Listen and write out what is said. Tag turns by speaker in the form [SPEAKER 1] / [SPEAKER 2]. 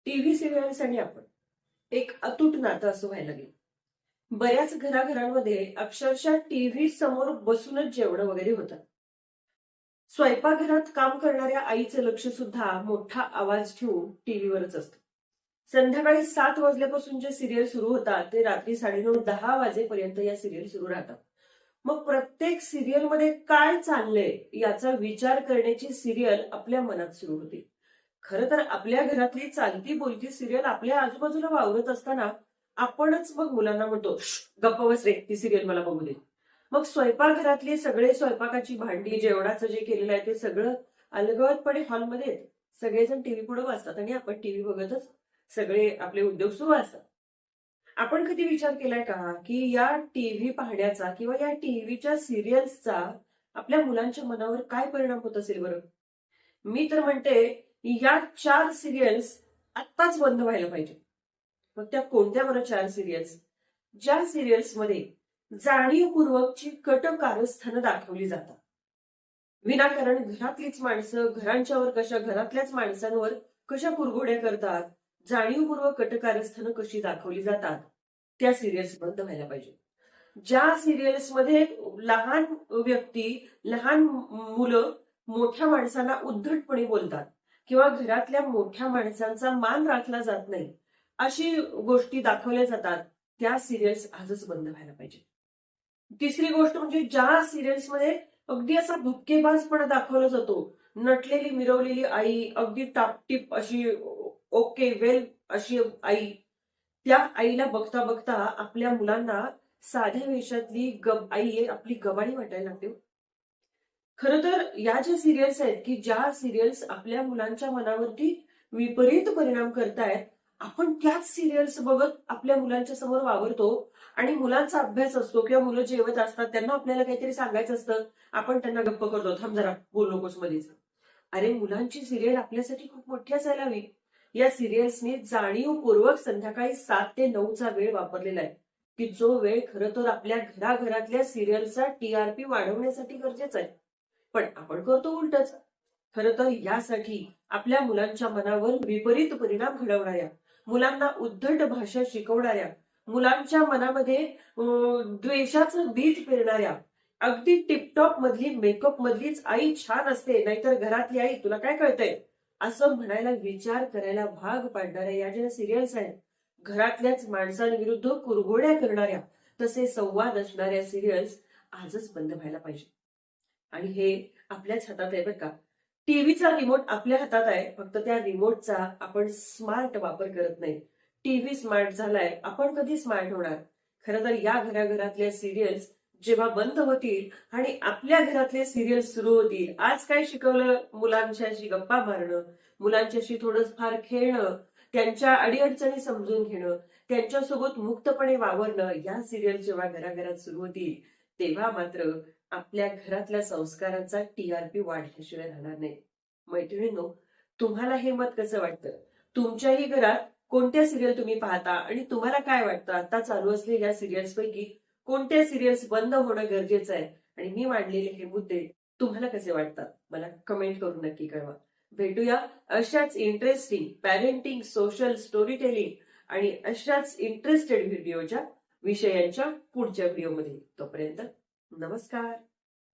[SPEAKER 1] TV serials आणि आपण एक अतूट नातं असं व्हायला लागलं. बऱ्याच घराघरांमध्ये अक्षरशः टीव्ही समोर बसूनच जेवण वगैरे होतं. स्वयंपाकघरात काम करणाऱ्या आईचं लक्ष सुद्धा मोठा आवाज ठेवून टीव्हीवरच असतं. संध्याकाळी 7 वाजल्यापासून जे सिरियल सुरू होतात ते रात्री 9:30-10 वाजेपर्यंत या सिरियल सुरू राहतात. मग प्रत्येक सिरियलमध्ये काय चाललंय याचा विचार करण्याची सिरियल आपल्या मनात सुरू होते. खरं तर आपल्या घरातली चालती बोलती सिरियल आपल्या आजूबाजूला वावरत असताना आपणच मग मुलांना म्हणतो, गप्प बस रे, ती सिरियल मला बघू दे. मग स्वयंपाकघरातली सगळे स्वयंपाकाची भांडी, जेवणाचं जे केलेलं आहे ते सगळं अलगदपणे हॉलमध्ये येतं. सगळेजण टीव्ही पुढे बसतात आणि आपण टीव्ही बघतच सगळे आपले उद्योग सुरू असतात. आपण कधी विचार केलाय का, की या टीव्ही पाहण्याचा किंवा या टीव्हीच्या सिरियल्सचा आपल्या मुलांच्या मनावर काय परिणाम होत असेल बरं? मी तर म्हणते या 4 सिरियल्स आत्ताच बंद व्हायला पाहिजे. मग त्या कोणत्या बरं 4 सिरियल्स? ज्या सिरियल्समध्ये जाणीवपूर्वकची कट कारस्थानं दाखवली जातात. विनाकारण घरातलीच माणसं घरांच्यावर कशा, घरातल्याच माणसांवर कशा कुरघोड्या करतात, जाणीवपूर्वक कटकारस्थानं कशी दाखवली जातात, त्या सिरियल्स बंद व्हायला पाहिजे. ज्या सिरियल्समध्ये लहान व्यक्ती, लहान मुलं मोठ्या माणसांना उद्धटपणे बोलतात किंवा घरातल्या मोठ्या माणसांचा मान राखला जात नाही, अशी गोष्टी दाखवल्या जातात, त्या सिरियल्स आजच बंद व्हायला पाहिजे. तिसरी गोष्ट म्हणजे ज्या सिरियल्समध्ये अगदी असा भपकेबाजपणा दाखवला जातो, नटलेली मिरवलेली आई, अगदी टापटीप अशी ओके वेल अशी आई, त्या आईला बघता बघता आपल्या मुलांना साध्या वेशातली आई आपली गबाडी वाटायला लागते. खरं तर या ज्या सिरियल्स आहेत, की ज्या सिरियल्स आपल्या मुलांच्या मनावरती विपरीत परिणाम करतायत, आपण त्याच सिरियल्स बघत आपल्या मुलांच्या समोर वावरतो आणि मुलांचा अभ्यास असतो किंवा मुलं जेवत असतात, त्यांना आपल्याला काहीतरी सांगायचं असतं, आपण त्यांना गप्प करतो, थांब जरा बोल नकोस मध्येच. अरे, मुलांची सिरियल आपल्यासाठी खूप मोठी असायला हवी. या सिरियल्सनी जाणीवपूर्वक संध्याकाळी 7 ते 9चा वेळ वापरलेला आहे, की जो वेळ खरं तर आपल्या घराघरातल्या सिरियलचा टीआरपी वाढवण्यासाठी गरजेचा आहे. पण आपण करतो उलटच. खरं तर यासाठी आपल्या मुलांच्या मनावर विपरीत परिणाम घडवणाऱ्या, मुलांना उद्धट भाषा शिकवणाऱ्या, मुलांच्या मनामध्ये द्वेषाचं बीज पेरणाऱ्या, अगदी टिपटॉप मधली, मेकअप मधलीच आई छान असते, नाहीतर घरातली आई तुला काय कळतंय, असं म्हणायला, विचार करायला भाग पाडणाऱ्या या ज्या सिरियल्स आहेत, घरातल्याच माणसांविरुद्ध कुरघोड्या करणाऱ्या, तसे संवाद असणाऱ्या सिरियल्स आजच बंद व्हायला पाहिजे. आणि हे आपल्याच हातात आहे बरं का. टीव्हीचा रिमोट आपल्या हातात आहे, फक्त त्या रिमोटचा आपण स्मार्ट वापर करत नाही. टीव्ही स्मार्ट झालाय, आपण कधी स्मार्ट होणार? खरं तर या घराघरातल्या सिरियल्स जेव्हा बंद होतील आणि आपल्या घरातले सिरियल्स सुरू होतील, आज काय शिकवलं, मुलांच्याशी गप्पा मारणं, मुलांच्याशी थोडंफार खेळणं, त्यांच्या अडीअडचणी समजून घेणं, त्यांच्यासोबत मुक्तपणे वावरणं, या सिरियल जेव्हा घराघरात सुरू होतील, तेव्हा मात्र आपल्या घरातल्या संस्कारांचा टीआरपी वाढल्याशिवाय राहणार नाही. मैत्रिणींनो, तुम्हाला हे मत कसं वाटतं? तुमच्याही घरात कोणत्या सिरियल तुम्ही पाहता आणि तुम्हाला काय वाटतं, आता चालू असलेल्या सिरियल्स पैकी कोणत्या सिरियल्स बंद होणं गरजेचं आहे? आणि मी मांडलेले हे मुद्दे तुम्हाला कसे वाटतात? मला कमेंट करून नक्की कळवा. भेटूया अशाच interesting parenting, social, story telling आणि अशाच इंटरेस्टेड व्हिडिओच्या विषयांच्या पुढच्या व्हिडिओमध्ये. तोपर्यंत नमस्कार.